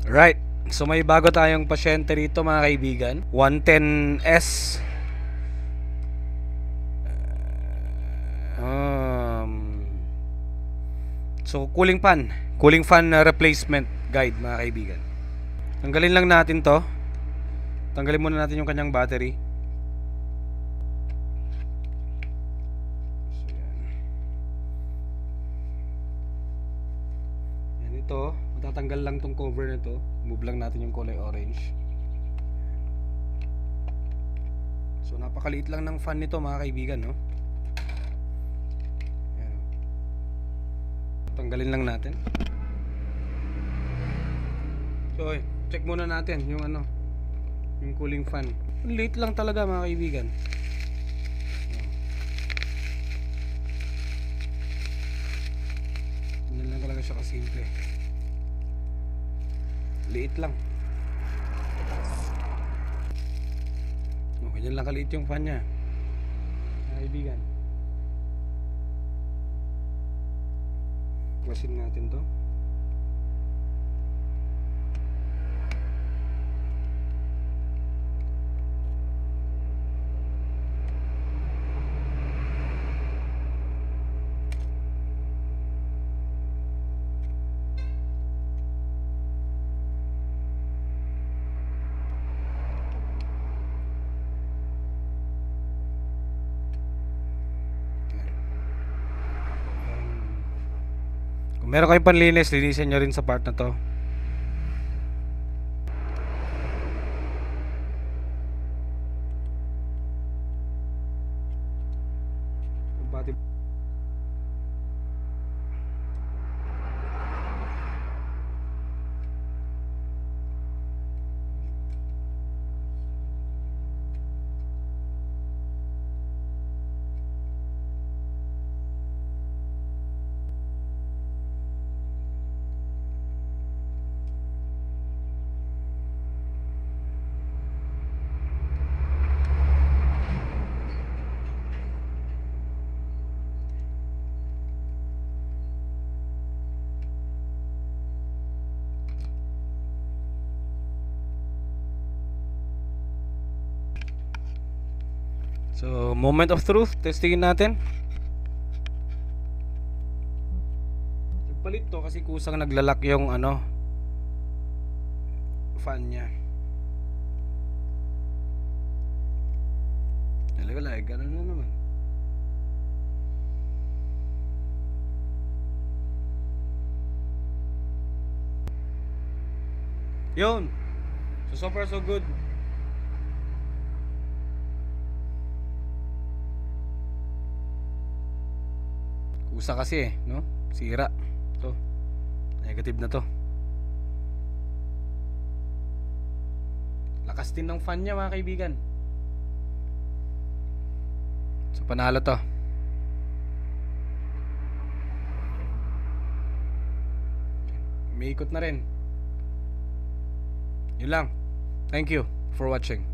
Right. So may bago tayong pasyente rito mga kaibigan. 110S. So cooling fan replacement guide mga kaibigan. Tanggalin lang natin to. Tanggalin muna natin yung kanyang battery. So yan ito. Matatanggal lang tong cover na to. Move lang natin yung kulay orange. So napakaliit lang ng fan nito mga kaibigan, no? Yan. Tanggalin lang natin. So check muna natin yung yung cooling fan. Liit lang talaga mga kaibigan. Hindi lang talaga siya kasimple. Liit lang. Ganyan lang kaliit yung fan nya mga kaibigan. Basin natin to. Kung meron kayong panlinis, linisin nyo rin sa part na to. So, moment of truth, testingin natin. Nagpalit to kasi kusang naglalak yung fan nya. Wala, ganun na naman. Yun. So far so good. Kusa kasi no? Sira. To. Negative na to. Lakas din ng fan niya mga kaibigan. So panalo to. May ikot na rin. Yun lang. Thank you for watching.